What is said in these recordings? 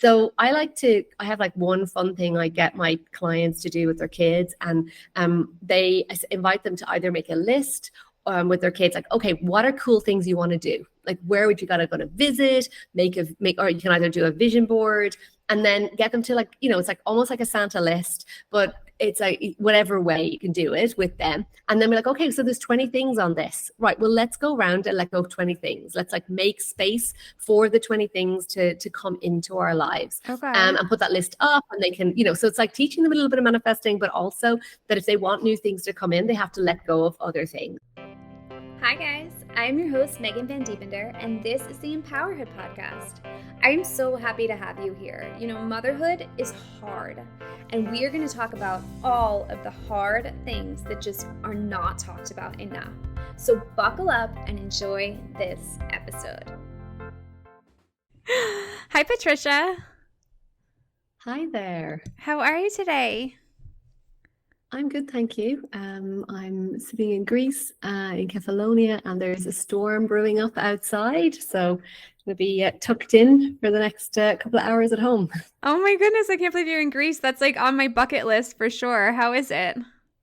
So I have like one fun thing I get my clients to do with their kids, and I invite them to either make a list with their kids, like, okay, what are cool things you want to do? Like, where would you gotta go to visit? Or you can either do a vision board, and then get them to, like, it's like almost like a Santa list, but it's like whatever way you can do it with them. And then we're like, okay, so there's 20 things on this. Right. Well, let's go around and let go of 20 things. Let's like make space for the 20 things to come into our lives. Okay. And put that list up, and they can, so it's like teaching them a little bit of manifesting, but also that if they want new things to come in, they have to let go of other things. Hi guys, I'm your host Megan Van Diepender, and this is the Empowerhood podcast. I'm so happy to have you here. Motherhood is hard, and we are going to talk about all of the hard things that just are not talked about enough. So buckle up and enjoy this episode. Hi Patricia. Hi there. How are you today? I'm good, thank you. I'm sitting in Greece, in Kefalonia, and there's a storm brewing up outside. So I'm going to be tucked in for the next couple of hours at home. Oh my goodness, I can't believe you're in Greece. That's like on my bucket list for sure. How is it?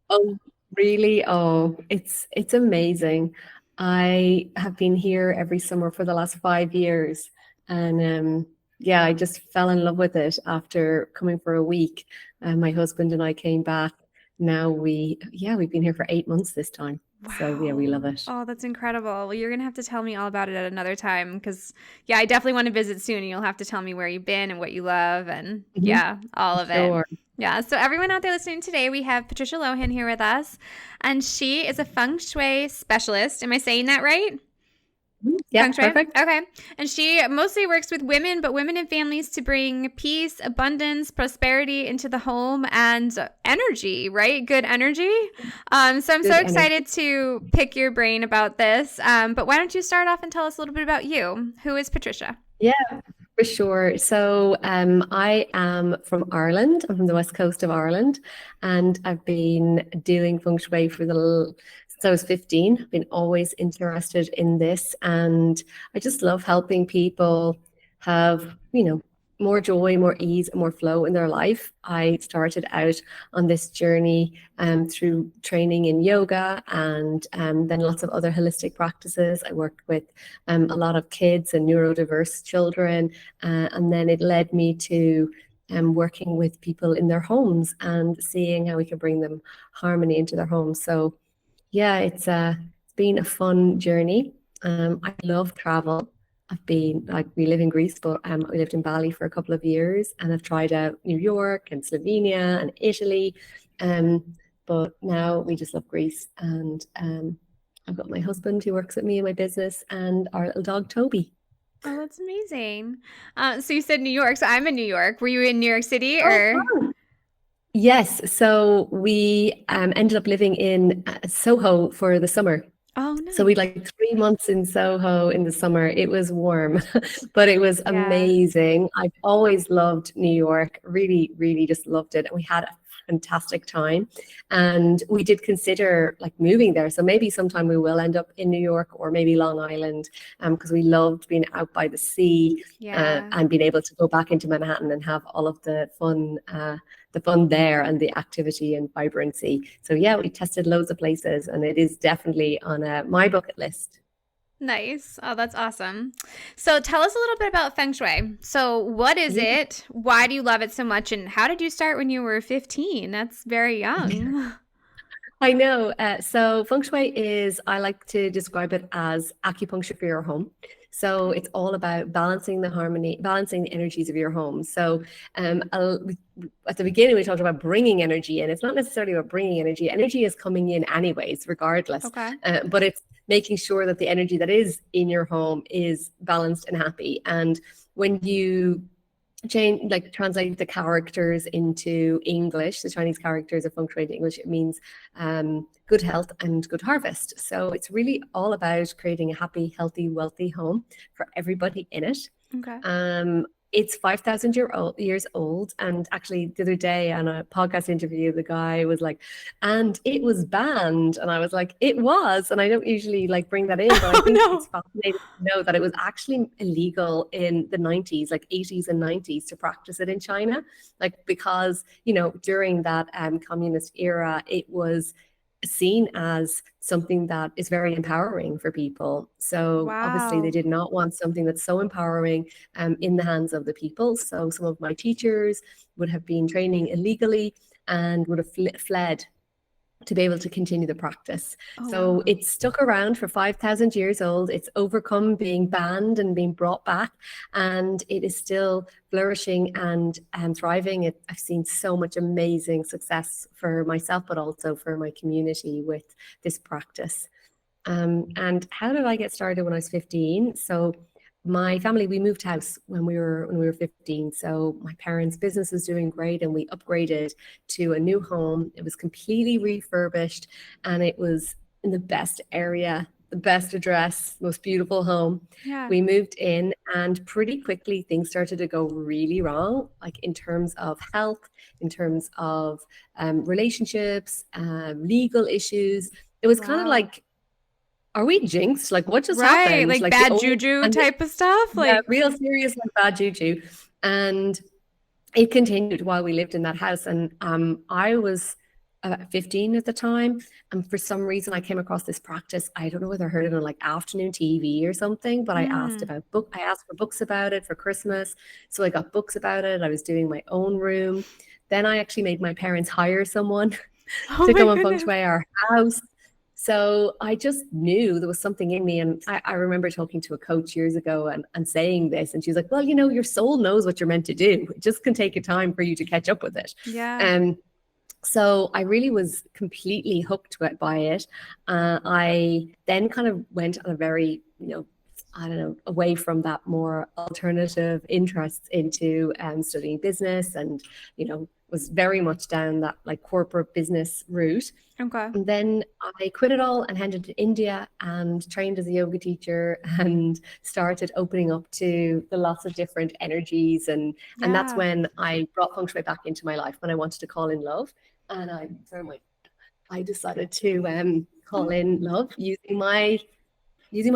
Oh, really? Oh, it's amazing. I have been here every summer for the last 5 years. And yeah, I just fell in love with it after coming for a week. My husband and I came back. Now we've been here for 8 months this time. Wow. So yeah, we love it. Oh, that's incredible. Well, you're going to have to tell me all about it at another time because, yeah, I definitely want to visit soon, and you'll have to tell me where you've been and what you love and, yeah, all of it. Yeah, so everyone out there listening today, we have Patricia Lohan here with us, and she is a Feng Shui specialist. Am I saying that right? Yeah, perfect. Okay. And she mostly works with women, but women and families, to bring peace, abundance, prosperity into the home and energy, right? Good energy. So I'm so excited to pick your brain about this. But why don't you start off and tell us a little bit about you? Who is Patricia? Yeah, for sure. So I am from Ireland. I'm from the west coast of Ireland, and I've been doing feng shui since I was 15. I've been always interested in this, and I just love helping people have, more joy, more ease, more flow in their life. I started out on this journey through training in yoga and then lots of other holistic practices. I worked with a lot of kids and neurodiverse children, and then it led me to working with people in their homes and seeing how we can bring them harmony into their homes. So yeah, it's been a fun journey. I love travel. We live in Greece, but we lived in Bali for a couple of years, and I've tried out New York and Slovenia and Italy. But now we just love Greece, and I've got my husband who works with me in my business and our little dog, Toby. Oh, that's amazing. So you said New York. So I'm in New York. Were you in New York City or? Oh, yes. So we ended up living in Soho for the summer. Oh, nice. So we'd like 3 months in Soho in the summer. It was warm, but it was amazing. I've always loved New York, really, really just loved it. And we had a fantastic time. And we did consider like moving there. So maybe sometime we will end up in New York or maybe Long Island, because we loved being out by the sea and being able to go back into Manhattan and have all of the fun there and the activity and vibrancy. So yeah, we tested loads of places, and it is definitely on my bucket list. Nice. Oh, that's awesome. So tell us a little bit about Feng Shui. So what is it? Why do you love it so much? And how did you start when you were 15? That's very young. I know. So Feng Shui I like to describe it as acupuncture for your home. So it's all about balancing the energies of your home. So at the beginning, we talked about bringing energy in. It's not necessarily about bringing energy. Energy is coming in anyways, regardless. Okay. But it's making sure that the energy that is in your home is balanced and happy. And when you translate the characters into English, the Chinese characters of Feng Shui into English, it means good health and good harvest. So it's really all about creating a happy, healthy, wealthy home for everybody in it. Okay. it's 5,000 years old. And actually, the other day on a podcast interview, the guy was like, and it was banned. And I was like, it was. And I don't usually like bring that in, but I Oh think no. it's fascinating to know that it was actually illegal in the 90s, like 80s and 90s, to practice it in China. Like, because, during that communist era, it was seen as something that is very empowering for people. So obviously they Wow. did not want something that's so empowering in the hands of the people. So some of my teachers would have been training illegally and would have fled to be able to continue the practice. Oh So wow. it's stuck around for 5,000 years old. It's overcome being banned and being brought back, and it is still flourishing and thriving. I've seen so much amazing success for myself, but also for my community with this practice. And how did I get started when I was 15? So my family, we moved house when we were 15. So my parents' business was doing great, and we upgraded to a new home. It was completely refurbished, and it was in the best area, the best address, most beautiful home. Yeah. We moved in, and pretty quickly things started to go really wrong, like in terms of health, in terms of relationships, legal issues. It was kind of Wow. like, are we jinxed? Like, what just Right. happened? Like Like the bad old juju and type of stuff. yeah, Like, real serious like bad juju. And it continued while we lived in that house. And I was about 15 at the time. And for some reason, I came across this practice. I don't know whether I heard it on like afternoon TV or something, but mm. I asked for books about it for Christmas. So I got books about it. I was doing my own room. Then I actually made my parents hire someone Oh to my come and feng goodness. shui our house. So I just knew there was something in me. And I remember talking to a coach years ago and saying this. And she was like, well, your soul knows what you're meant to do. It just can take a time for you to catch up with it. Yeah. Um, so I really was completely hooked by it. I then kind of went on a very, I don't know, away from that more alternative interests into studying business and, was very much down that like corporate business route. Okay. And then I quit it all and headed to India and trained as a yoga teacher and started opening up to the lots of different energies. And that's Yeah. when I brought feng shui back into my life, when I wanted to call in love. And I decided to call in love using my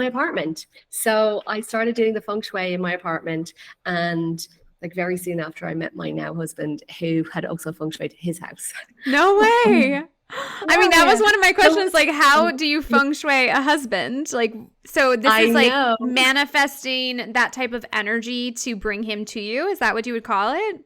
apartment. So I started doing the feng shui in my apartment, and like very soon after, I met my now husband, who had also feng shuied his house. No way. I mean, that was Yeah. one of my So questions. Like, how do you feng shui a husband? Like, so this I is like know. manifesting that type of energy to bring him to you. Is that what you would call it?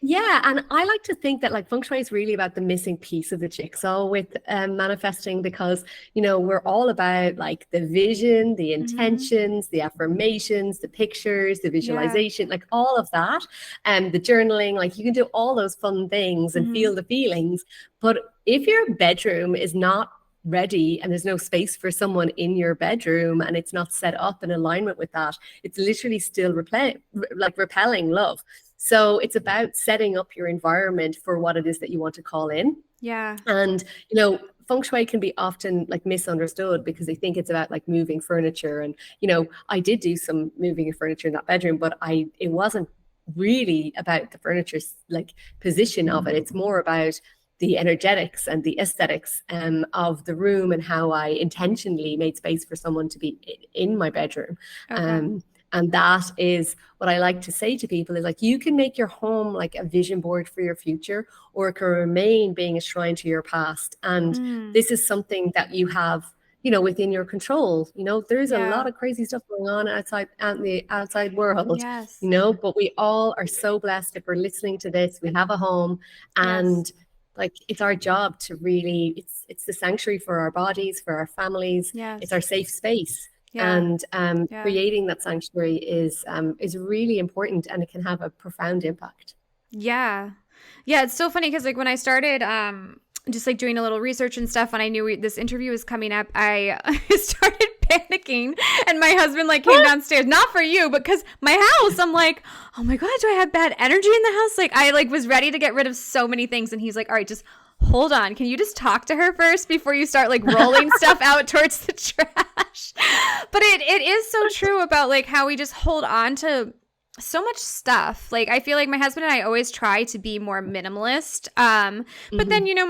Yeah, and I like to think that like feng shui is really about the missing piece of the jigsaw with manifesting, because we're all about like the vision, the Mm-hmm. intentions, the affirmations, the pictures, the Yeah. visualization, like all of that, and the journaling. Like you can do all those fun things and Mm-hmm. feel the feelings, but if your bedroom is not ready and there's no space for someone in your bedroom and it's not set up in alignment with that, it's literally still repelling love. So it's about setting up your environment for what it is that you want to call in. Yeah. And, feng shui can be often like misunderstood because they think it's about like moving furniture. And, I did do some moving of furniture in that bedroom, but it wasn't really about the furniture's like position of it. It's more about the energetics and the aesthetics of the room and how I intentionally made space for someone to be in my bedroom. Okay. And that is what I like to say to people is like, you can make your home like a vision board for your future, or it can remain being a shrine to your past. And Mm. this is something that you have, within your control. There's a lot Yeah. of crazy stuff going on outside out in the outside world, Yes. but we all are so blessed if we're listening to this. We have a home, Yes. and like it's our job to really, it's the sanctuary for our bodies, for our families. It's our Yes. safe space. Yeah. And Yeah. creating that sanctuary is really important, and it can have a profound impact. Yeah. Yeah, it's so funny because like when I started just like doing a little research and stuff, when I knew this interview was coming up, I started panicking, and my husband like came downstairs, not for you, but because my house, I'm like, oh my God, do I have bad energy in the house? Like I like was ready to get rid of so many things, and he's like, all right, just hold on. Can you just talk to her first before you start like rolling stuff out towards the trash? But it is so true about like how we just hold on to so much stuff. Like I feel like my husband and I always try to be more minimalist. But then Hmm.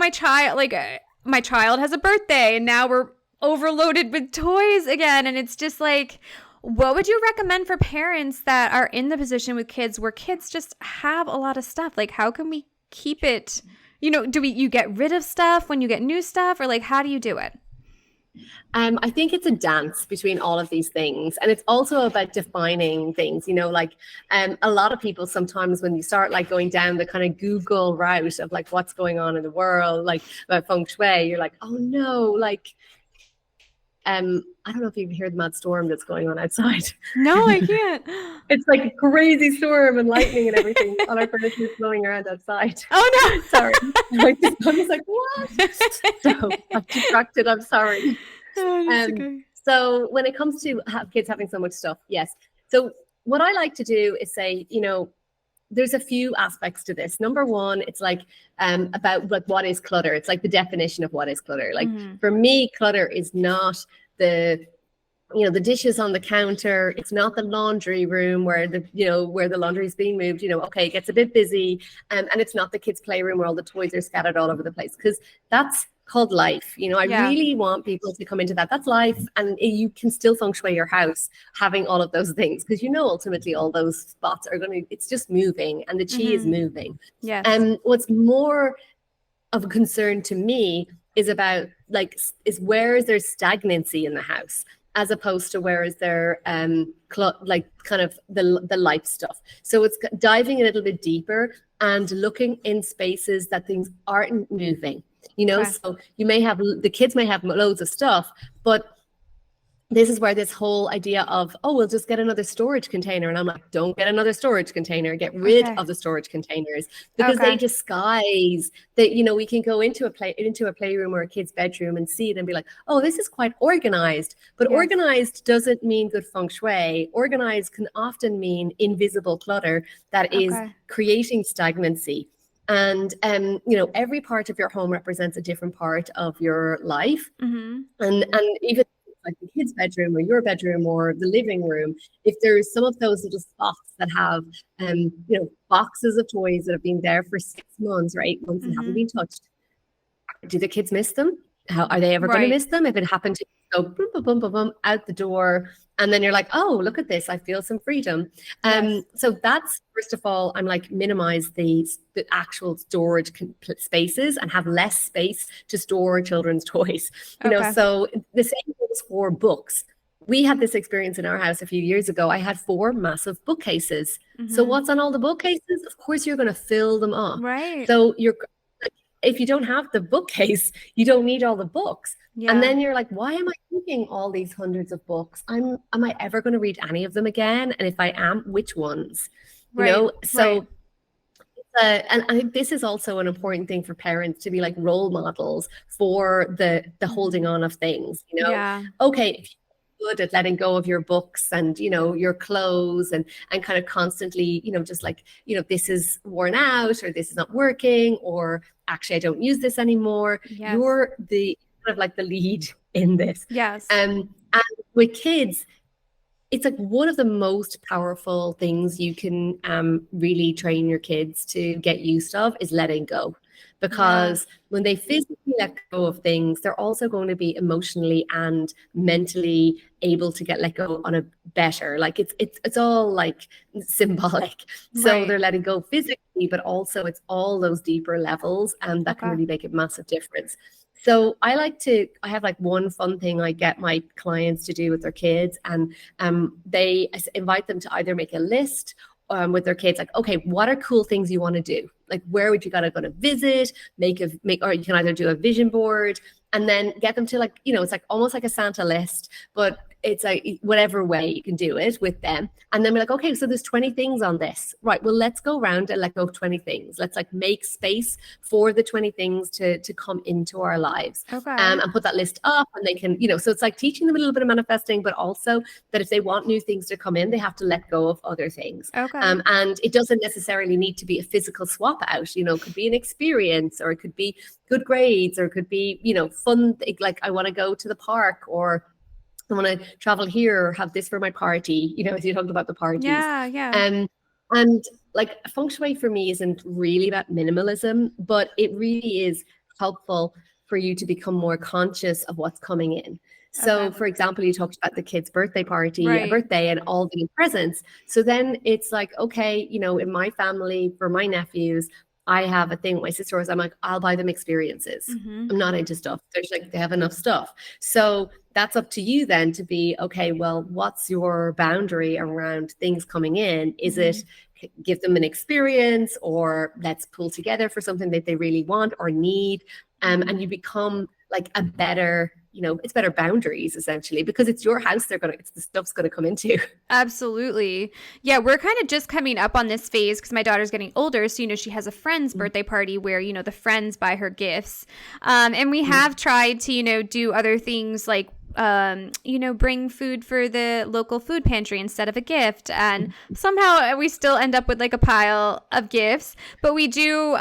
my child has a birthday and now we're overloaded with toys again, and it's just like, what would you recommend for parents that are in the position with kids where kids just have a lot of stuff? Like how can we keep it, do you get rid of stuff when you get new stuff, or like how do you do it? I think it's a dance between all of these things. And it's also about defining things, like a lot of people sometimes when you start like going down the kind of Google route of like what's going on in the world, like about feng shui, you're like, oh no, like I don't know if you can hear the mad storm that's going on outside. No, I can't. It's like a crazy storm and lightning and everything. All our furniture is blowing around outside. Oh Sorry. I was like, what? no. So I'm distracted. I'm sorry. Oh, that's Um, okay. so when it comes to kids having so much stuff, yes. So what I like to do is say, there's a few aspects to this. Number one, it's like about like what is clutter. It's like the definition of what is clutter. Like for me, clutter is not the the dishes on the counter. It's not the laundry room where the laundry is being moved. Okay, it gets a bit busy, and it's not the kids' playroom where all the toys are scattered all over the place, because that's called life. I Yeah. really want people to come into that. That's life, and you can still feng shui your house having all of those things, because ultimately all those spots are going to. It's just moving, and the chi is moving. Yes. What's more of a concern to me is where is there stagnancy in the house, as opposed to where is there like kind of the life stuff. So it's diving a little bit deeper and looking in spaces that things aren't moving. Okay. So the kids may have loads of stuff, but this is where this whole idea of, oh, we'll just get another storage container. And I'm like, don't get another storage container. Get rid Okay. of the storage containers, because Okay. they disguise that, we can go into a playroom or a kid's bedroom and see it and be like, oh, this is quite organized. But Yes. organized doesn't mean good feng shui. Organized can often mean invisible clutter that is Okay. creating stagnancy. And every part of your home represents a different part of your life. And even like the kids' bedroom or your bedroom or the living room, if there's some of those little spots that have, boxes of toys that have been there for 6 months or 8 months and haven't been touched, do the kids miss them? How are they ever going to Right. miss them? If it happened to go boom, boom, boom, boom, boom, out the door, and then you're like, oh, look at this, I feel some freedom. Yes. So that's, first of all, I'm like, minimize the actual storage spaces and have less space to store children's toys. Okay. So the same goes for books. We had this experience in our house a few years ago. I had 4 massive bookcases. So what's on all the bookcases? Of course, you're going to fill them up. Right. So if you don't have the bookcase, you don't need all the books. And Yeah. then you're like, why am I keeping all these hundreds of books? Am I ever going to read any of them again? And if I am, which ones? Right. Right. So and I think this is also an important thing for parents to be like role models for the holding on of things. Yeah. Okay, if you're good at letting go of your books and your clothes and kind of constantly just like this is worn out, or this is not working, or actually I don't use this anymore. Yes. You're the kind of like the lead in this. Yes. And with kids, it's like one of the most powerful things you can really train your kids to get used of is letting go. Because when they physically let go of things, they're also going to be emotionally and mentally able to get let go on a better. Like it's all like symbolic. So they're letting go physically, but also it's all those deeper levels, and that can really make a massive difference. So I have like one fun thing I get my clients to do with their kids, and I invite them to either make a list with their kids, like, okay, what are cool things you want to do? Like, where would you gotta go to visit? Or you can either do a vision board, and then get them to like, it's like almost like a Santa list, but it's like whatever way you can do it with them. And then we're like, okay, so there's 20 things on this. Right. Well, let's go around and let go of 20 things. Let's like make space for the 20 things to come into our lives. Okay. And put that list up, and they can, so it's like teaching them a little bit of manifesting, but also that if they want new things to come in, they have to let go of other things. Okay. And it doesn't necessarily need to be a physical swap out, it could be an experience, or it could be good grades, or it could be, fun, like I want to go to the park, or I want to travel here, or have this for my party, as you talked about the parties. Yeah. And like feng shui for me isn't really about minimalism, but it really is helpful for you to become more conscious of what's coming in. So, Okay. for example, you talked about the kid's birthday party, a Right. birthday, and all the presents. So then it's like, okay, in my family, for my nephews, I have a thing with my sisters. I'm like, I'll buy them experiences. Mm-hmm. I'm not into stuff. There's like, they have enough stuff. So that's up to you then to be, okay, well, what's your boundary around things coming in? Is it give them an experience, or let's pull together for something that they really want or need? And you become like a better, it's better boundaries essentially, because it's your house. It's the stuff's going to come into. Absolutely. Yeah, we're kind of just coming up on this phase because my daughter's getting older. So, she has a friend's birthday party where, the friends buy her gifts. And we have tried to, do other things like, bring food for the local food pantry instead of a gift. And somehow we still end up with like a pile of gifts. But we do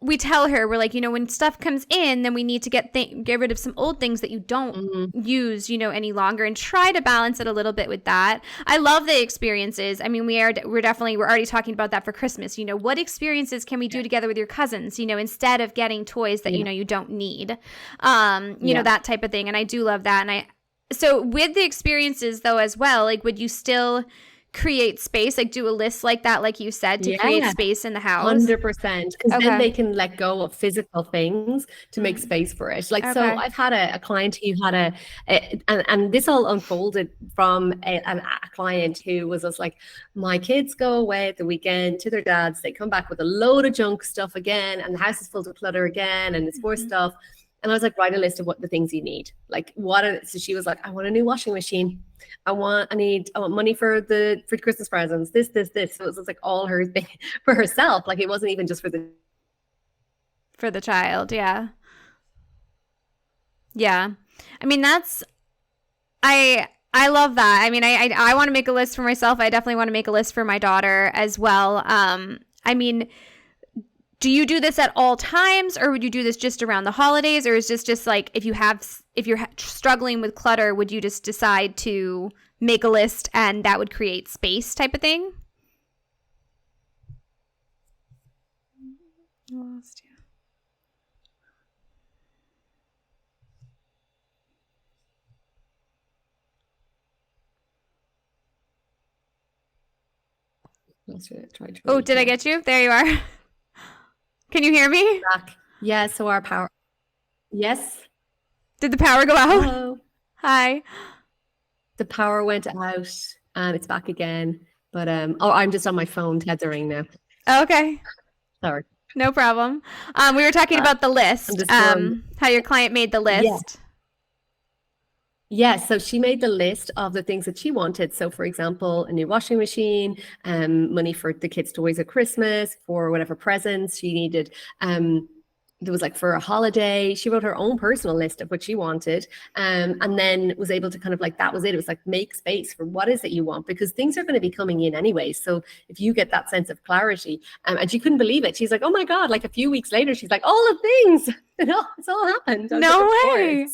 we tell her, we're like, when stuff comes in, then we need to get rid of some old things that you don't use, any longer, and try to balance it a little bit with that. I love the experiences. I mean, we're already talking about that for Christmas. What experiences can we do together with your cousins, instead of getting toys that, you don't need, that type of thing. And I do love that. And so with the experiences though, as well, like, would you still create space, like do a list like that, like you said, to create space in the house? 100%, because then they can let go of physical things to make space for it. Like, so I've had a client who had and this all unfolded from a client who was just like, my kids go away at the weekend to their dad's, they come back with a load of junk stuff again, and the house is full of clutter again, and it's more stuff. And I was like, write a list of what the things you need. Like, so she was like, I want a new washing machine. I want money for Christmas presents. This. So it was like all her thing for herself. Like, it wasn't even just for the child. Yeah. Yeah. I mean, I love that. I mean, I want to make a list for myself. I definitely want to make a list for my daughter as well. I mean, do you do this at all times, or would you do this just around the holidays, or is this just like if you're struggling with clutter, would you just decide to make a list and that would create space type of thing? I lost you. Oh, did I get you? There you are. Can you hear me? Back. Yeah, so our power. Yes. Did the power go out? Hello. Hi. The power went out and it's back again. But I'm just on my phone tethering now. Okay. Sorry. No problem. We were talking about the list. How your client made the list. Yes, so she made the list of the things that she wanted. So, for example, a new washing machine, money for the kids' toys at Christmas, for whatever presents she needed. There was like for a holiday, she wrote her own personal list of what she wanted, and then was able to kind of like, that was it. It was like, make space for what is it you want, because things are going to be coming in anyway. So if you get that sense of clarity, and she couldn't believe it. She's like, oh my God, like a few weeks later, she's like, all the things, it's all happened. No way.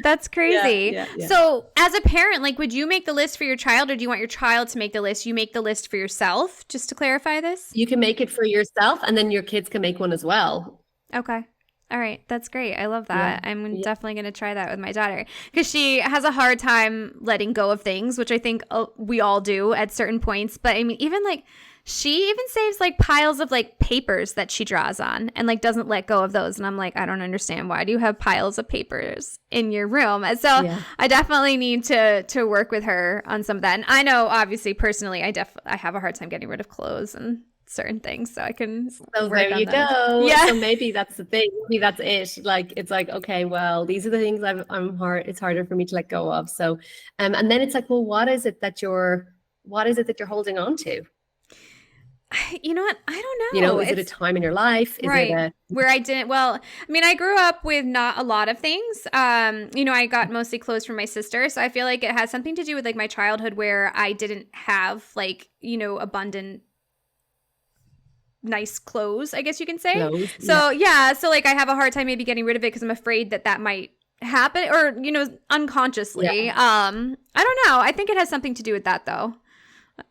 That's crazy. Yeah. So as a parent, like, would you make the list for your child, or do you want your child to make the list? You make the list for yourself, just to clarify this? You can make it for yourself, and then your kids can make one as well. Okay. All right. That's great. I love that. Yeah. I'm definitely going to try that with my daughter, because she has a hard time letting go of things, which I think we all do at certain points. But I mean, even like, she even saves like piles of like papers that she draws on and like doesn't let go of those. And I'm like, I don't understand. Why do you have piles of papers in your room? And so I definitely need to work with her on some of that. And I know, obviously, personally, I have a hard time getting rid of clothes and certain things, so I can there you go. Yeah. So maybe that's the thing. Maybe that's it. Like, it's like, okay, well, these are the things it's harder for me to let go of. So and then it's like, well, what is it that you're holding on to? You know what? I don't know. Is it a time in your life? Is it where I didn't? Well, I mean, I grew up with not a lot of things. I got mostly clothes from my sister, so I feel like it has something to do with like my childhood, where I didn't have like, abundant nice clothes, I guess you can say. So so like I have a hard time maybe getting rid of it because I'm afraid that might happen, or unconsciously. I don't know. I think it has something to do with that though.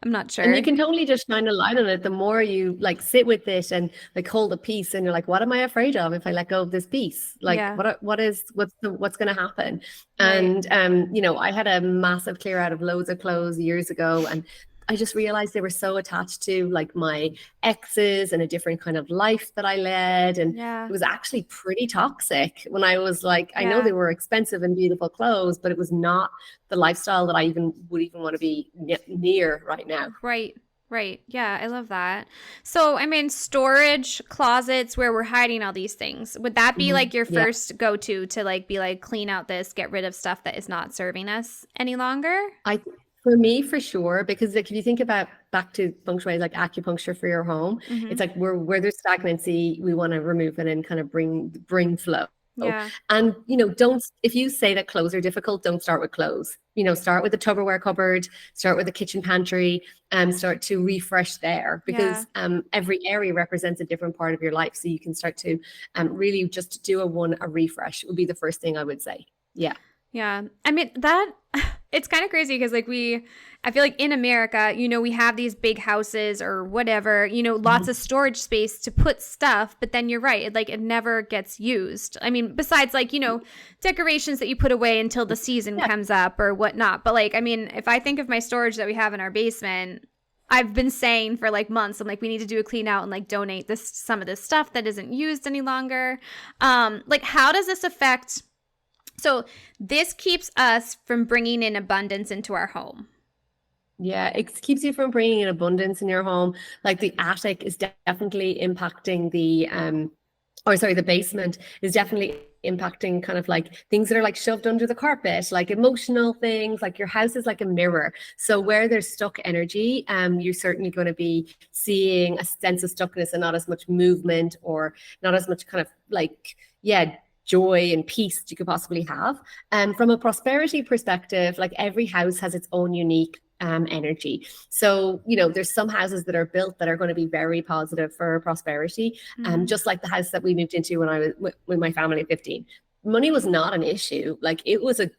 I'm not And you sure. can totally just shine a light on it. The more you like sit with it and like hold a piece, and you're like, what am I afraid of if I let go of this piece? Like, Yeah, what's going to happen? right. And I had a massive clear out of loads of clothes years ago, and I just realized they were so attached to like my exes and a different kind of life that I led, and Yeah, it was actually pretty toxic. When I was like, I know they yeah, were expensive and beautiful clothes, but it was not the lifestyle that I even would even want to be near right now. right. Right. Yeah, I love that. So, I mean, storage closets where we're hiding all these things. Would that be like your Yeah. first go-to to like be like clean out this, get rid of stuff that is not serving us any longer? I For me, for sure, because like if you think about back to feng shui, like acupuncture for your home, it's Mm-hmm. like where there's stagnancy, we want to remove it and kind of bring flow. Yeah. And don't if you say that clothes are difficult, don't start with clothes. Start with the Tupperware cupboard, start with the kitchen pantry, and start to refresh there Yeah. because every area represents a different part of your life. So you can start to really just do a refresh would be the first thing I would say. Yeah. Yeah. I mean, that it's kind of crazy because I feel like in America, we have these big houses or whatever, lots Mhm. of storage space to put stuff, but then you're right, it never gets used. I mean, besides decorations that you put away until the season Yeah. comes up or whatnot. But I mean, if I think of my storage that we have in our basement, I've been saying for months, I'm like, we need to do a clean out and donate some of this stuff that isn't used any longer. How does this affect? So this keeps us from bringing in abundance into our home. Yeah, it keeps you from bringing in abundance in your home. Like the attic is definitely impacting the basement is definitely impacting kind of like things that are like shoved under the carpet, like emotional things, like your house is like a mirror. So where there's stuck energy, you're certainly going to be seeing a sense of stuckness and not as much movement or not as much kind of like, yeah, joy and peace that you could possibly have. And from a prosperity perspective, like every house has its own unique energy. So, there's some houses that are built that are going to be very positive for prosperity. Mm-hmm. Just like the house that we moved into when I was with my family at 15. Money was not an issue. Like it was a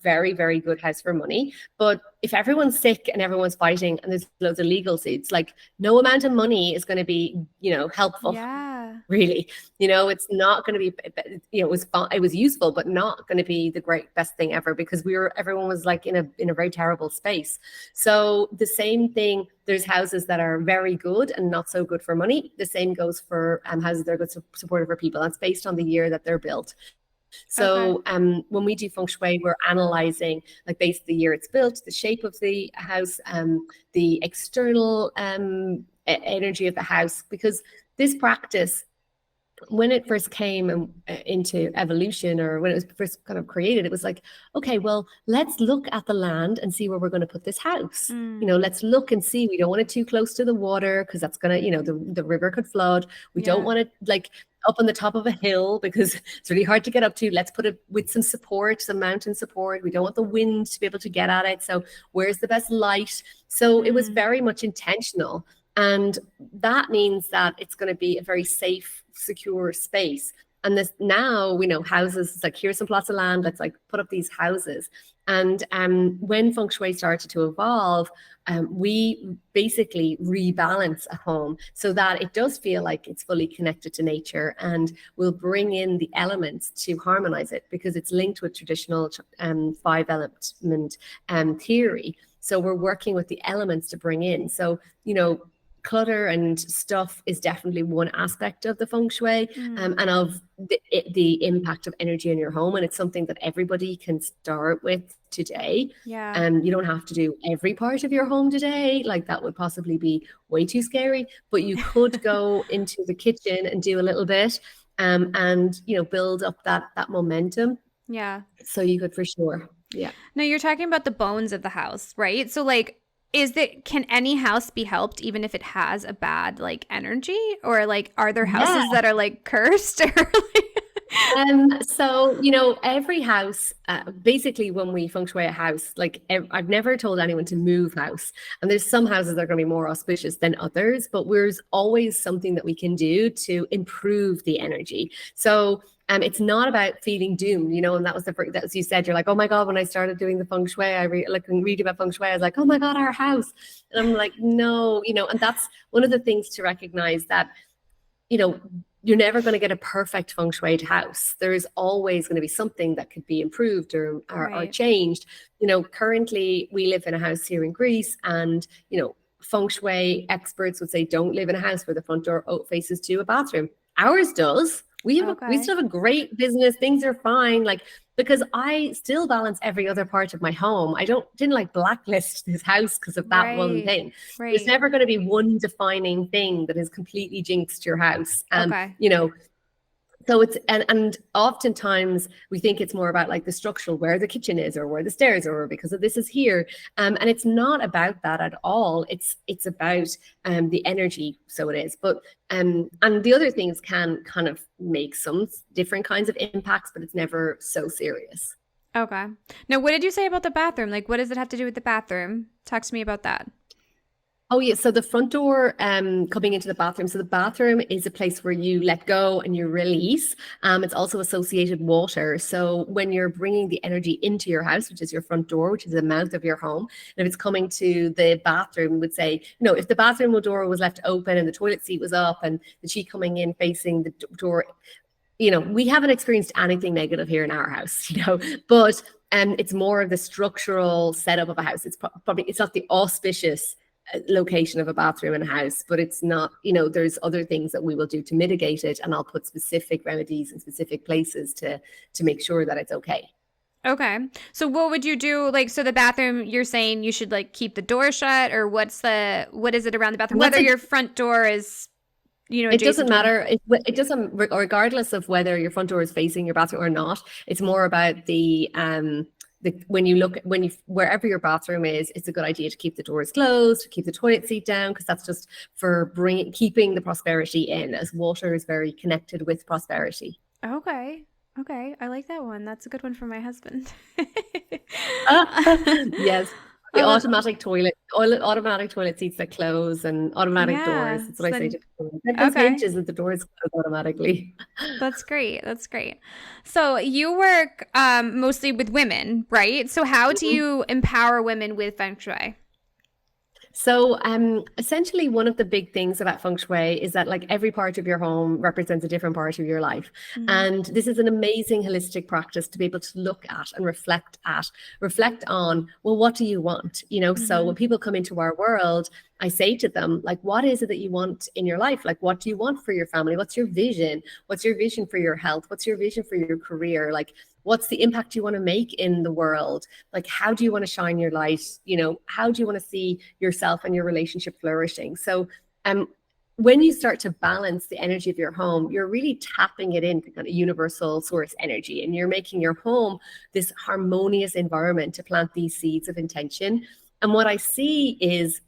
very, very good house for money. But if everyone's sick and everyone's fighting and there's loads of legal suits, like no amount of money is going to be, helpful. Yeah. Really, it's not going to be, it was useful, but not going to be the best thing ever because everyone was like in a very terrible space. So the same thing, there's houses that are very good and not so good for money. The same goes for houses that are good supportive for people. That's based on the year that they're built. Okay. So when we do feng shui, we're analyzing like based on the year it's built, the shape of the house, the external energy of the house, because this practice, when it first came into evolution or when it was first kind of created, it was like, okay, well, let's look at the land and see where we're going to put this house. Mm. Let's look and see. We don't want it too close to the water because that's going to, the river could flood. We don't Yeah. want it like up on the top of a hill because it's really hard to get up to. Let's put it with some support, some mountain support. We don't want the wind to be able to get at it. So where's the best light? So it was Mm. very much intentional. And that means that it's going to be a very safe, secure space. And this now we know houses, it's like here's some plots of land, let's like put up these houses. And when feng shui started to evolve, we basically rebalance a home so that it does feel like it's fully connected to nature, and we'll bring in the elements to harmonize it because it's linked with traditional 5 element theory. So we're working with the elements to bring in. So, clutter and stuff is definitely one aspect of the feng shui Mm. and of the impact of energy in your home. And it's something that everybody can start with today. Yeah. And you don't have to do every part of your home today. Like that would possibly be way too scary, but you could go into the kitchen and do a little bit and, build up that momentum. Yeah. So you could for sure. Yeah. No, you're talking about the bones of the house, right? So can any house be helped even if it has a bad energy, or are there Yeah. houses that are cursed or So, every house, basically when we feng shui a house, like I've never told anyone to move house. And there's some houses that are going to be more auspicious than others, but there's always something that we can do to improve the energy. So it's not about feeling doomed, and that was that was, you said, you're like, oh my God, when I started doing the feng shui, read about feng shui, I was like, oh my God, our house. And I'm like, no, and that's one of the things to recognize that, you know, you're never going to get a perfect feng shui house. There is always going to be something that could be improved or Right. changed. Currently we live in a house here in Greece, and feng shui experts would say don't live in a house where the front door faces to a bathroom. Ours does. We still have a great business. Things are fine. Like, because I still balance every other part of my home. I didn't like blacklist this house because of that one thing. There's never going to be one defining thing that is completely jinxed your house. Okay. So it's and oftentimes we think it's more about like the structural, where the kitchen is or where the stairs are, because of this is here. And it's not about that at all. It's about the energy. So it is. But and the other things can kind of make some different kinds of impacts, but it's never so serious. Okay. Now, what did you say about the bathroom? Like, what does it have to do with the bathroom? Talk to me about that. Oh yeah, so the front door coming into the bathroom. So the bathroom is a place where you let go and you release. It's also associated water. So when you're bringing the energy into your house, which is your front door, which is the mouth of your home, and if it's coming to the bathroom, would say, if the bathroom door was left open and the toilet seat was up and the sheet coming in facing the door, we haven't experienced anything negative here in our house, but it's more of the structural setup of a house. It's it's not the auspicious location of a bathroom in a house, but it's not, there's other things that we will do to mitigate it, and I'll put specific remedies in specific places to make sure that it's okay. Okay. So what would you do? Like, so the bathroom, you're saying you should like keep the door shut, or what is it around the bathroom? Whether your front door is, it doesn't adjacent to matter. It doesn't, regardless of whether your front door is facing your bathroom or not. It's more about wherever your bathroom is, it's a good idea to keep the doors closed, to keep the toilet seat down, because that's just for keeping the prosperity in, as water is very connected with prosperity. Okay. Okay. I like that one. That's a good one for my husband. Yes. The automatic toilet seats that close, and automatic doors. Yeah. That's what I say to people. Get those Okay. hinges that the doors close automatically. That's great. That's great. So you work mostly with women, right? So how do you empower women with feng shui? So essentially one of the big things about feng shui is that like every part of your home represents a different part of your life. Mm-hmm. And this is an amazing holistic practice to be able to look at and reflect on, well, what do you want? So when people come into our world, I say to them, like, what is it that you want in your life? Like, what do you want for your family? What's your vision? What's your vision for your health? What's your vision for your career? Like, what's the impact you want to make in the world? Like, how do you want to shine your light? How do you want to see yourself and your relationship flourishing? So, when you start to balance the energy of your home, you're really tapping it into kind of universal source energy, and you're making your home this harmonious environment to plant these seeds of intention. And what I see is,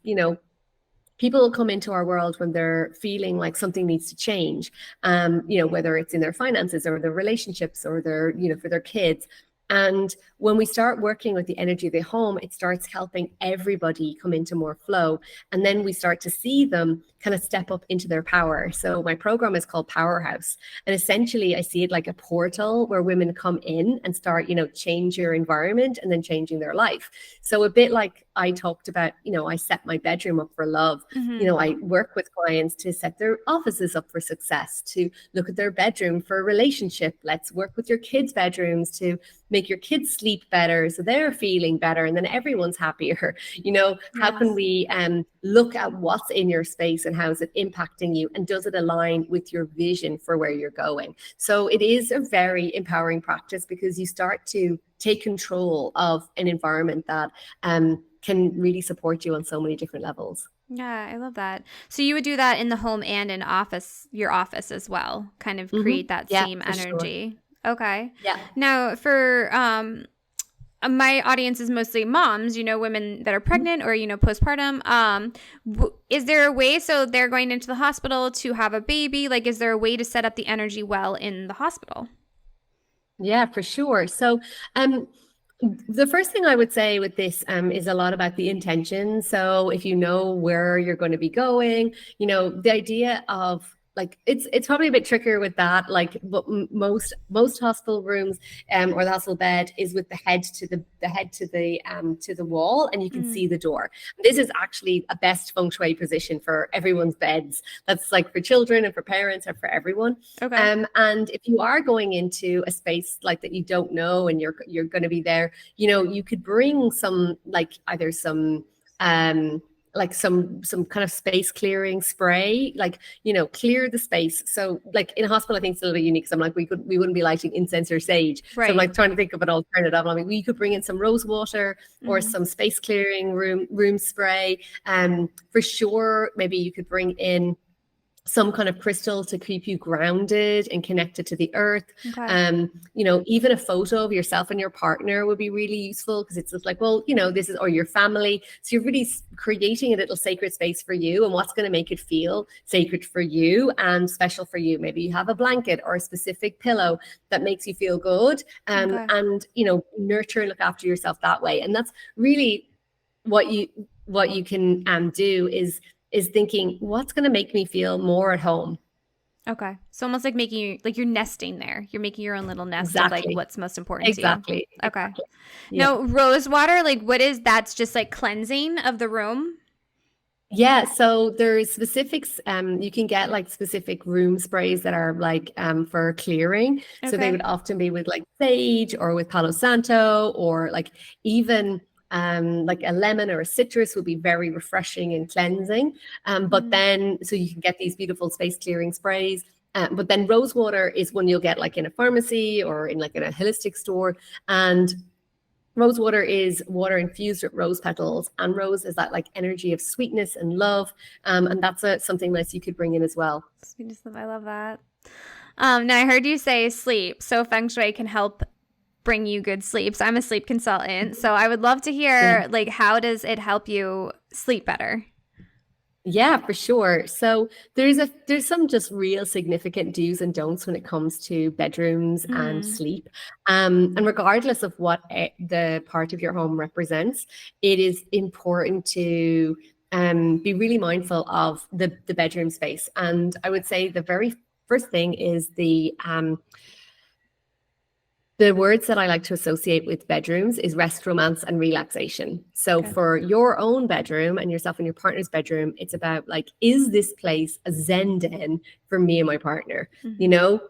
people will come into our world when they're feeling like something needs to change, whether it's in their finances or their relationships or their, for their kids. And when we start working with the energy of the home, it starts helping everybody come into more flow. And then we start to see them kind of step up into their power. So my program is called Powerhouse. And essentially I see it like a portal where women come in and start, change your environment and then changing their life. So a bit like I talked about, I set my bedroom up for love. Mm-hmm. I work with clients to set their offices up for success, to look at their bedroom for a relationship. Let's work with your kids' bedrooms to make your kids sleep better so they're feeling better, and then everyone's happier. How can we look at what's in your space and how is it impacting you, and does it align with your vision for where you're going? So it is a very empowering practice, because you start to take control of an environment that can really support you on so many different levels. Yeah, I love that. So you would do that in the home and in your office as well, kind of create that same energy. Sure. Okay. Yeah. Now for my audience is mostly moms, women that are pregnant or, postpartum. Is there a way, so they're going into the hospital to have a baby? Like, is there a way to set up the energy well in the hospital? Yeah, for sure. So, um, the first thing I would say with this is a lot about the intention. So if you know where you're going to be going, the idea of like it's probably a bit trickier with that. Like, but most hospital rooms or the hospital bed is with the head to the wall, and you can Mm, see the door. This is actually a best feng shui position for everyone's beds. That's like for children and for parents and for everyone. okay. And if you are going into a space like that you don't know and you're going to be there, you could bring some like either some like some kind of space clearing spray, like clear the space. So like in a hospital, I think it's a little bit unique. So I'm like we wouldn't be lighting incense or sage. So I'm Right. like trying to think of an alternative. I mean, we could bring in some rose water or Hmm. some space clearing room spray. For sure, maybe you could bring in some kind of crystal to keep you grounded and connected to the earth. Okay. Even a photo of yourself and your partner would be really useful because it's just like, well, this is, or your family. So you're really creating a little sacred space for you and what's going to make it feel sacred for you and special for you. Maybe you have a blanket or a specific pillow that makes you feel good, Okay. and nurture and look after yourself that way. And that's really what you can do is thinking what's going to make me feel more at home. Okay. So almost like making you like you're nesting there. You're making your own little nest of like Exactly. what's most important to you. Exactly. Okay. Exactly. Yeah. Now, rose water, like what is that's just like cleansing of the room? Yeah, so there's specifics. You can get like specific room sprays that are like for clearing. So they Okay. would often be with like sage or with Palo Santo, or like even like a lemon or a citrus would be very refreshing and cleansing. But Mm, then so you can get these beautiful space clearing sprays. But then rose water is one you'll get like in a pharmacy or in a holistic store. And rose water is water infused with rose petals, and rose is that like energy of sweetness and love. And that's something nice you could bring in as well. sweetness of I love that. Now I heard you say sleep. So feng shui can help bring you good sleep. So I'm a sleep consultant. So I would love to Yeah. hear like how does it help you sleep better? Yeah, for sure. So there's some just real significant do's and don'ts when it comes to bedrooms and Mm, sleep. And regardless of what the part of your home represents, it is important to be really mindful of the bedroom space. And I would say the very first thing is the words that I like to associate with bedrooms is rest, romance, and relaxation. So okay. for your own bedroom and yourself and your partner's bedroom, it's about like, is this place a Zen den for me and my partner? You Hmm. know,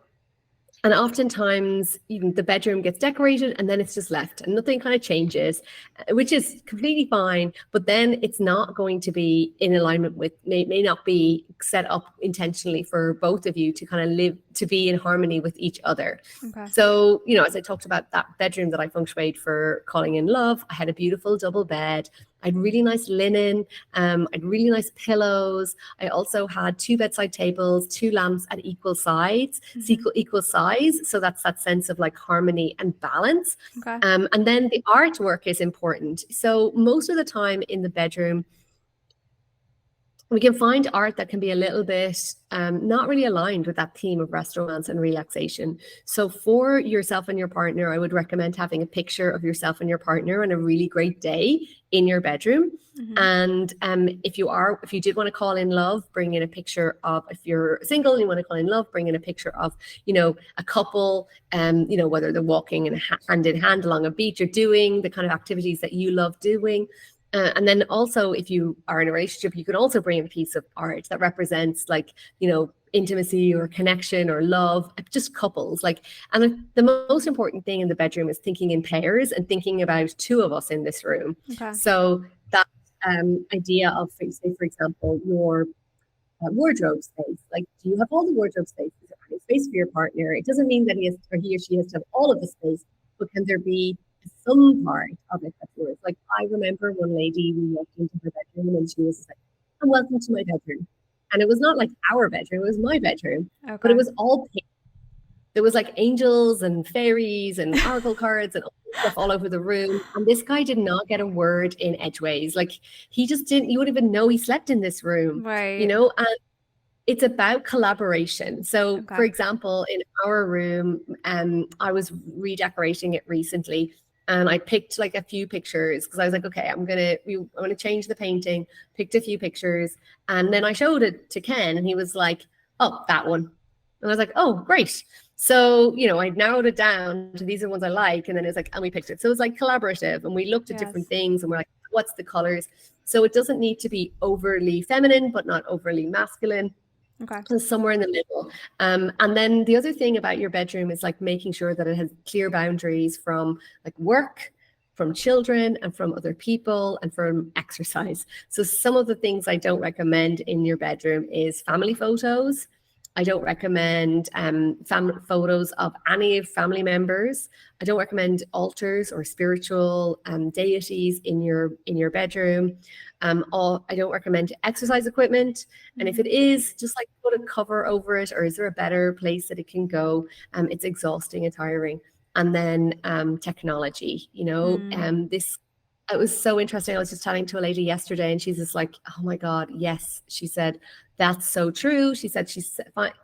and oftentimes, even the bedroom gets decorated and then it's just left and nothing kind of changes, which is completely fine. But then it's not going to be in alignment with, may not be set up intentionally for both of you to kind of live, to be in harmony with each other. Okay. So, as I talked about that bedroom that I feng shuied for calling in love, I had a beautiful double bed. I had really nice linen. I had really nice pillows. I also had two bedside tables, two lamps at equal sides, Hmm. equal size. So that's that sense of like harmony and balance. Okay. And then the artwork is important. So most of the time in the bedroom, we can find art that can be a little bit not really aligned with that theme of rest, romance, and relaxation. So for yourself and your partner, I would recommend having a picture of yourself and your partner on a really great day in your bedroom. Hmm. And if you did want to call in love, bring in a picture of, if you're single and you want to call in love, bring in a picture of, a couple, whether they're walking hand in hand along a beach or doing the kind of activities that you love doing. And then also, if you are in a relationship, you can also bring in a piece of art that represents like, intimacy or connection or love, just couples. Like, and the most important thing in the bedroom is thinking in pairs and thinking about two of us in this room. Okay. So that idea of, say, for example, your wardrobe space. Like, do you have all the wardrobe space? Is there any space for your partner? It doesn't mean that he or she has to have all of the space, but can there be some part of it that's yours? Like, I remember one lady, we walked into her bedroom and she was like, "And welcome to my bedroom." And it was not like our bedroom, it was my bedroom, but it Okay. was all pink. There was like angels and fairies and oracle cards and all this stuff all over the room. And this guy did not get a word in edgeways. Like, he just didn't, you wouldn't even know he slept in this room, you Right. know? it's about collaboration. So, Okay. for example, in our room, I was redecorating it recently, and I picked like a few pictures because I was like, okay, I'm gonna change the painting. Picked a few pictures, and then I showed it to Ken, and he was like, "Oh, that one," and I was like, "Oh, great." So, I narrowed it down to these are the ones I like, and then it's like, and we picked it. So it was like collaborative, and we looked at different Yes. things, and we're like, what's the colors? So it doesn't need to be overly feminine, but not overly masculine. Okay. So somewhere in the middle. And then the other thing about your bedroom is like making sure that it has clear boundaries from like work, from children, and from other people, and from exercise. So some of the things I don't recommend in your bedroom is family photos. I don't recommend photos of any family members. I don't recommend altars or spiritual deities in your bedroom. Or I don't recommend exercise equipment. And if it is, just like put a cover over it, or is there a better place that it can go? It's exhausting and tiring. And then technology, this it was so interesting. I was just chatting to a lady yesterday, and she's just like, "Oh my God, yes." She said, "That's so true." She said she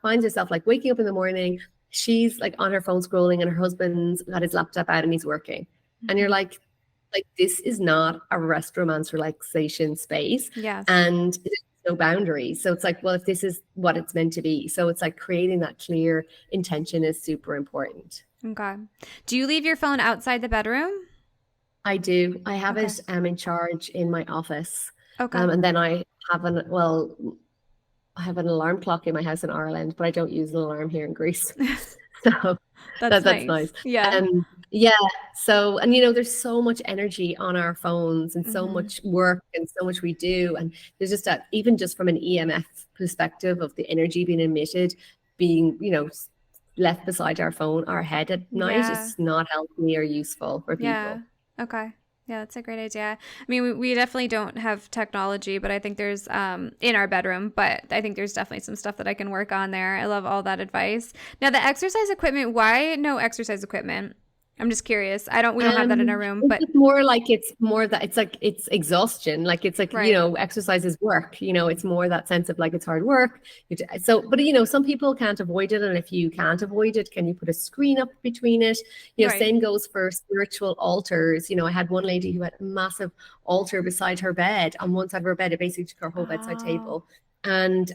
finds herself like waking up in the morning. She's like on her phone scrolling, and her husband's got his laptop out and he's working. And you're like this is not a rest, romance, relaxation space. Yes. And there's no boundaries. So it's like, well, if this is what it's meant to be. So it's like creating that clear intention is super important. Okay. Do you leave your phone outside the bedroom? I do. I have Okay. it in charge in my office. Okay. And then I have I have an alarm clock in my house in Ireland, but I don't use an alarm here in Greece. So That's that's nice. nice. Yeah. Yeah. So, and there's so much energy on our phones and so much work and so much we do. And there's just that, even just from an EMF perspective of the energy being emitted, being, left beside our phone, our head at night Yeah. is not healthy or useful for Yeah. people. Okay. Yeah, that's a great idea. I mean, we definitely don't have technology, but I think there's in our bedroom, but I think there's definitely some stuff that I can work on there. I love all that advice. Now, the exercise equipment, why no exercise equipment? I'm just curious. We don't have that in our room, but It's more like it's exhaustion. Like it's like, right. exercise is work. It's more that sense of like it's hard work. So, but some people can't avoid it. And if you can't avoid it, can you put a screen up between it? Right. Same goes for spiritual altars. I had one lady who had a massive altar beside her bed. On one side of her bed, it basically took her whole bedside Oh, table. And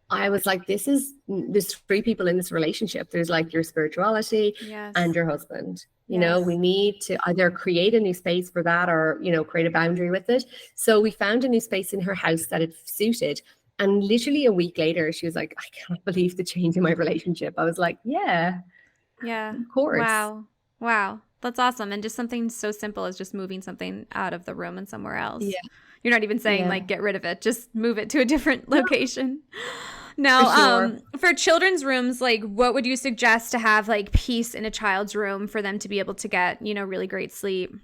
I was like, there's three people in this relationship. There's like your spirituality and yes. your husband. We Yes. need to either create a new space for that or, create a boundary with it. So we found a new space in her house that it suited. And literally a week later, she was like, I can't believe the change in my relationship. I was like, yeah, Yeah. of course. Wow. Wow. That's awesome. And just something so simple as just moving something out of the room and somewhere else. Yeah, You're not even saying yeah, like get rid of it, just move it to a different location. for Now, sure. for children's rooms, like what would you suggest to have like peace in a child's room for them to be able to get, really great sleep?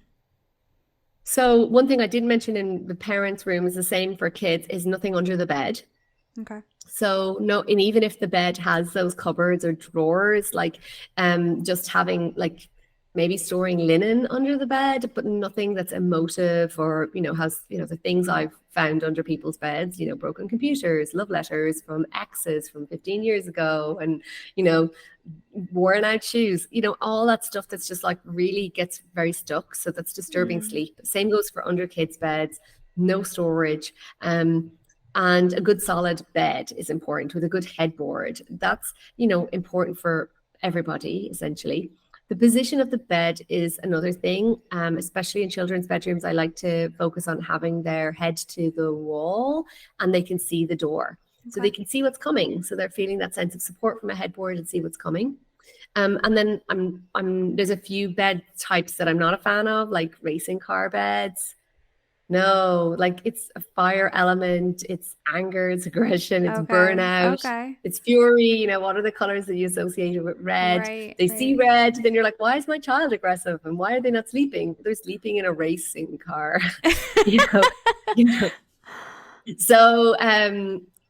So one thing I did mention in the parents' room is the same for kids, is nothing under the bed. Okay. So no, and even if the bed has those cupboards or drawers, like just having like maybe storing linen under the bed, but nothing that's emotive or, has, the things I've found under people's beds, broken computers, love letters from exes from 15 years ago, and, worn out shoes, all that stuff that's just like really gets very stuck. So that's disturbing Mm. sleep. Same goes for under kids' beds, no storage. And a good solid bed is important with a good headboard. That's, important for everybody, essentially. The position of the bed is another thing, especially in children's bedrooms. I like to focus on having their head to the wall and they can see the door. So Okay. they can see what's coming. So they're feeling that sense of support from a headboard and see what's coming. And then there's a few bed types that I'm not a fan of, like racing car beds. No, like it's a fire element, it's anger, it's aggression, it's Okay. burnout, Okay. it's fury. What are the colors that you associate with red? Right. They see Right. red, then you're like, why is my child aggressive? And why are they not sleeping? They're sleeping in a racing car, you know, you know. So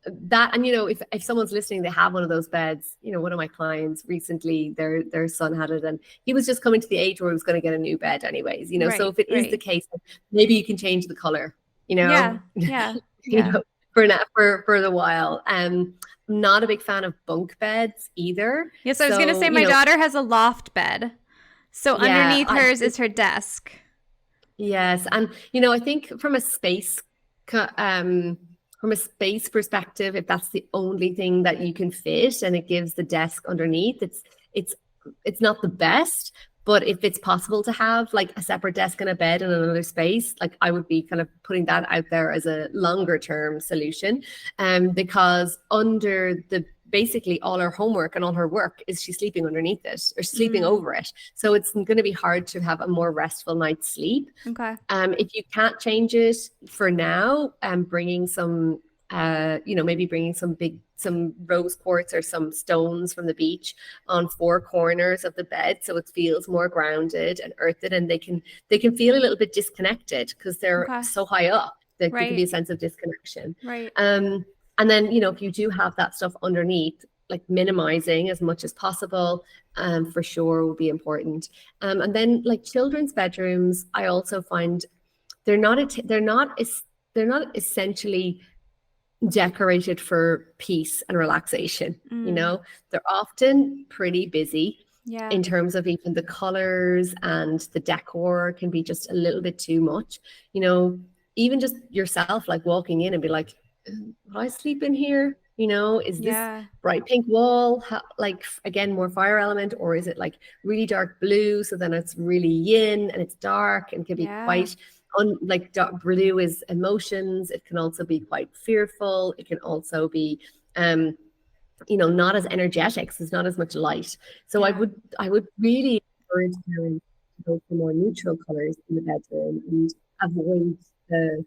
that, and if someone's listening, they have one of those beds. One of my clients recently, their son had it, and he was just coming to the age where he was going to get a new bed anyways. So Right. if it is the Right. case, maybe you can change the color. Yeah. Yeah. you Yeah. know for now, for the while. I'm not a big fan of bunk beds either. Yes, I was gonna So, say my daughter has a loft bed. So yeah, underneath hers is her desk. yes. And, I think co- um, from a space perspective, if that's the only thing that you can fit and it gives the desk underneath, it's, it's not the best. But if it's possible to have like a separate desk and a bed in another space, like I would be kind of putting that out there as a longer term solution. Because under the basically all her homework and all her work is she's sleeping underneath it or sleeping over it. So it's going to be hard to have a more restful night's sleep. Okay. If you can't change it for now, bringing some, maybe bringing some rose quartz or some stones from the beach on four corners of the bed, so it feels more grounded and earthed, and they can feel a little bit disconnected because they're Okay. so high up that there can be a Right. sense of disconnection. Right. And then, if you do have that stuff underneath, like minimizing as much as possible, for sure will be important. And then like children's bedrooms, I also find they're not they're not essentially decorated for peace and relaxation. They're often pretty busy Yeah. in terms of even the colors, and the decor can be just a little bit too much. Even just yourself like walking in and be like, would I sleep in here? Is this Yeah. bright pink wall like, again, more fire element, or is it like really dark blue, so then it's really yin and it's dark and can be Yeah. quite like dark blue is emotions. It can also be quite fearful. It can also be not as energetic, so there's not as much light. So Yeah. I would really encourage parents to go for more neutral colors in the bedroom and avoid the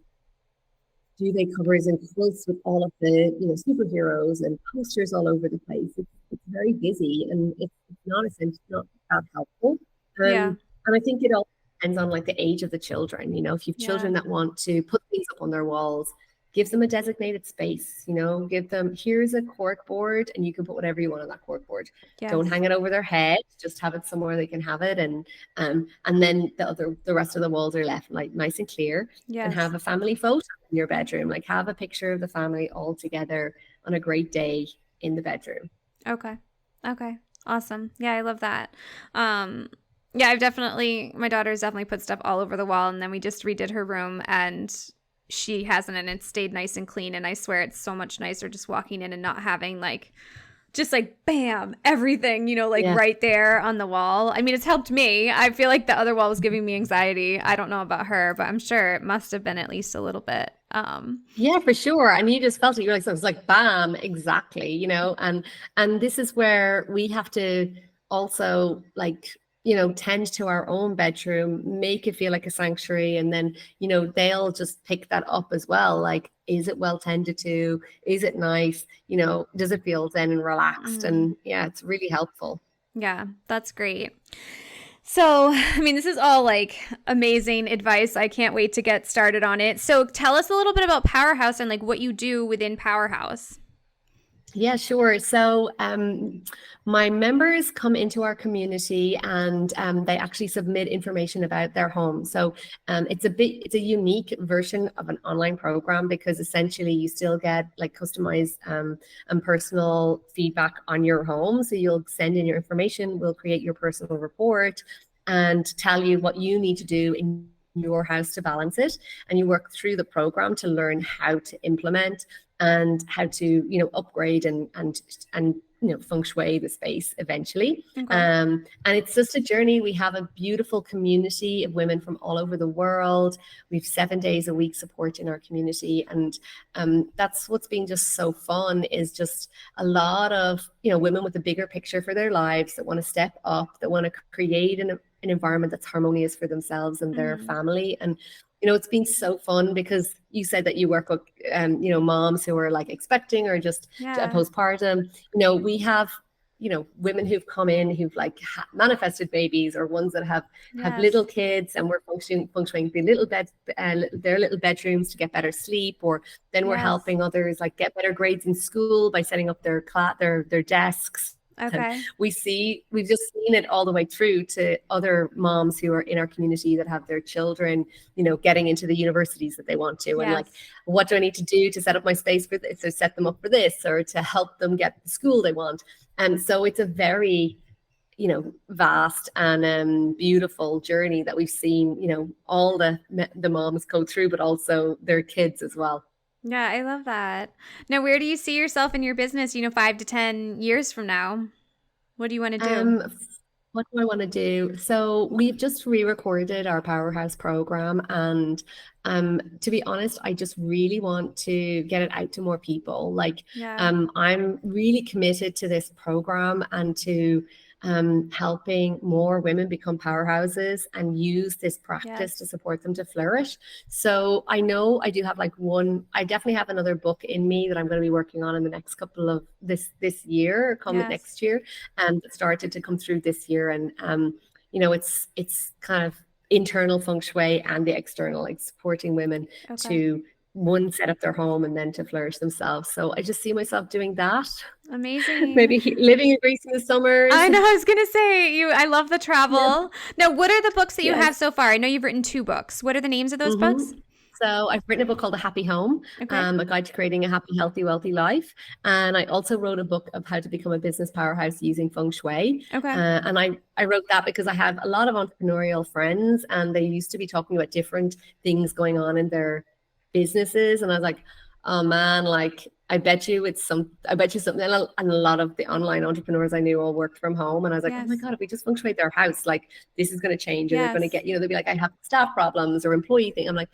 duvet covers and quilts with all of the superheroes and posters all over the place. It's very busy, and it's not essential, not that helpful. Yeah. And I think it all depends on like the age of the children. If you've Yeah. children that want to put things up on their walls, give them a designated space. Give them, here's a cork board, and you can put whatever you want on that cork board. Yes. Don't hang it over their head. Just have it somewhere they can have it, and then the rest of the walls are left like nice and clear. Yes. And have a family photo in your bedroom. Like have a picture of the family all together on a great day in the bedroom. Okay. Okay. Awesome. Yeah, I love that. Yeah, my daughter's definitely put stuff all over the wall, and then we just redid her room and she hasn't, and it stayed nice and clean. And I swear it's so much nicer just walking in and not having just like bam, everything, right there on the wall. I mean, it's helped me. I feel like the other wall was giving me anxiety. I don't know about her, but I'm sure it must have been at least a little bit. Yeah, for sure. And you just felt it. You're like, so it's like bam, exactly, and this is where we have to also like, tend to our own bedroom, make it feel like a sanctuary. And then, they'll just pick that up as well. Like, is it well tended to? Is it nice? Does it feel zen and relaxed? And yeah, it's really helpful. Yeah, that's great. So, I mean, this is all like amazing advice. I can't wait to get started on it. So tell us a little bit about Powerhouse and like what you do within Powerhouse. Yeah, sure. So my members come into our community, and they actually submit information about their home. So it's a unique version of an online program, because essentially you still get like customized and personal feedback on your home. So you'll send in your information, we'll create your personal report and tell you what you need to do in your house to balance it. And you work through the program to learn how to implement and how to upgrade and feng shui the space eventually. Okay. And it's just a journey. We have a beautiful community of women from all over the world. We've 7 days a week support in our community, and that's what's been just so fun, is just a lot of women with a bigger picture for their lives, that want to step up, that want to create an environment that's harmonious for themselves and their family. And it's been so fun, because you said that you work with, moms who are like expecting or just postpartum. We have, women who've come in who've like manifested babies, or ones that have little kids, and we're functioning their little bedrooms to get better sleep. Or then we're helping others like get better grades in school by setting up their desks And Okay. we've just seen it all the way through to other moms who are in our community that have their children, getting into the universities that they want to. And like, Yes. what do I need to do to set up my space for this, or set them up for this, or to help them get the school they want? And so it's a very, vast and beautiful journey that we've seen, all the moms go through, but also their kids as well. Yeah, I love that. Now, where do you see yourself in your business, 5 to 10 years from now? What do you want to do? Um, what do I want to do? So we've just re-recorded our Powerhouse program, and to be honest, I just really want to get it out to more people. Like, Yeah. I'm really committed to this program and to helping more women become powerhouses and use this practice to Yes. support them to flourish. So I know I do have I definitely have another book in me that I'm going to be working on in the next couple of this year, come Yes. next year, and started to come through this year. And it's kind of internal feng shui and the external, like supporting women Okay. to one, set up their home, and then to flourish themselves. So I just see myself doing that. Amazing. Maybe living in Greece in the summers. I know, I was gonna say I love the Yeah. travel. Now, what are the books that you have Yes. so far? I know you've written 2 books. What are the names of those books? hmm So I've written a book called A Happy Home, Okay. a guide to creating a happy, healthy, wealthy life. And I also wrote a book of how to become a business powerhouse using feng shui. Okay. And I wrote that because I have a lot of entrepreneurial friends, and they used to be talking about different things going on in their businesses. And I was like, oh man, like I bet you something. And a lot of the online entrepreneurs I knew all worked from home. And I was like, oh my Yes. God, if we just feng shui their house, like this is going to change. And they're going to Yes. get, they'll be like, I have staff problems or employee thing. I'm like,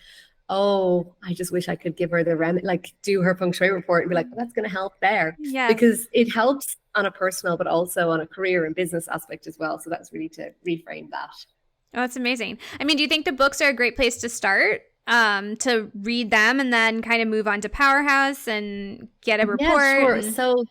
oh, I just wish I could give her the like do her feng shui report and be like, well, that's going to help there, Yes. because it helps on a personal, but also on a career and business aspect as well. So that's really to reframe that. Oh, that's amazing. I mean, do you think the books are a great place to start? To read them and then kind of move on to Powerhouse and get a Yeah, report sure. and So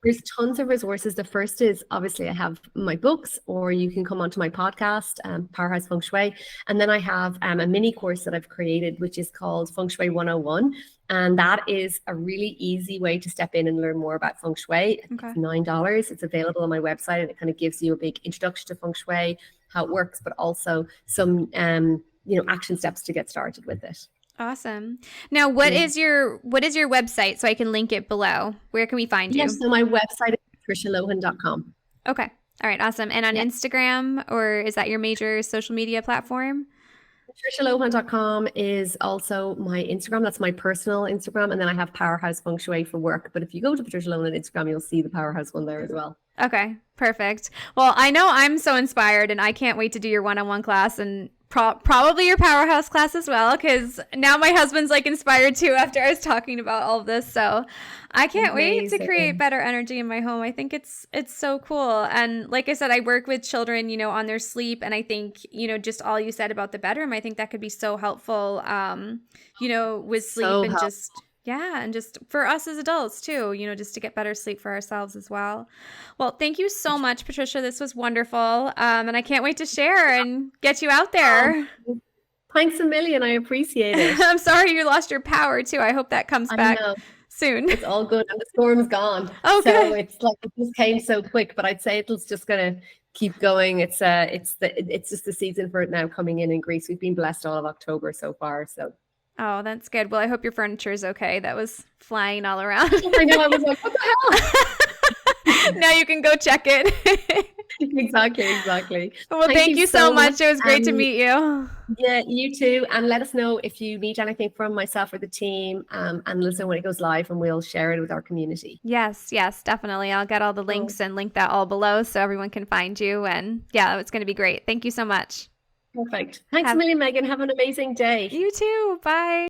there's tons of resources. The first is obviously I have my books, or you can come onto my podcast, Powerhouse Feng Shui. And then I have a mini course that I've created, which is called Feng Shui 101. And that is a really easy way to step in and learn more about Feng Shui. okay. It's $9. It's available on my website, and it kind of gives you a big introduction to Feng Shui, how it works, but also some action steps to get started with it. Awesome. Now, what Yeah. is your website so I can link it below? Where can we find Yes, you? so my website is patricialohan.com. Okay. All right, awesome. And on Yeah. Instagram, or is that your major social media platform? PatriciaLohan.com is also my Instagram. That's my personal Instagram. And then I have Powerhouse Feng Shui for work. But if you go to Patricia Lohan on Instagram, you'll see the Powerhouse one there as well. Okay, perfect. Well, I know I'm so inspired, and I can't wait to do your one-on-one class and probably your Powerhouse class as well, because now my husband's like inspired too after I was talking about all of this. So I can't wait to create better energy in my home. I think it's so cool. And like I said, I work with children, on their sleep, and I think, just all you said about the bedroom, I think that could be so helpful, with sleep So and helpful. just yeah, and just for us as adults too, just to get better sleep for ourselves as well. Well, thank you so much, Patricia. This was wonderful. And I can't wait to share and get you out there. Thanks a million. I appreciate it. I'm sorry you lost your power too. I hope that comes I back know. soon. It's all good. And the storm's gone. Oh, so good. it's like it just came so quick, but I'd say it's just gonna keep going. It's just the season for it now coming in Greece. We've been blessed all of October so far. So Oh, that's good. Well, I hope your furniture is okay. That was flying all around. I know, I was like, what the hell? Now you can go check it. Exactly. Well, thank you so much. It was great to meet you. Yeah, you too. And let us know if you need anything from myself or the team. And listen when it goes live, and we'll share it with our community. Yes, definitely. I'll get all the links and link that all below so everyone can find you. And yeah, it's going to be great. Thank you so much. Perfect. Thanks a million, Megan. Have an amazing day. You too. Bye.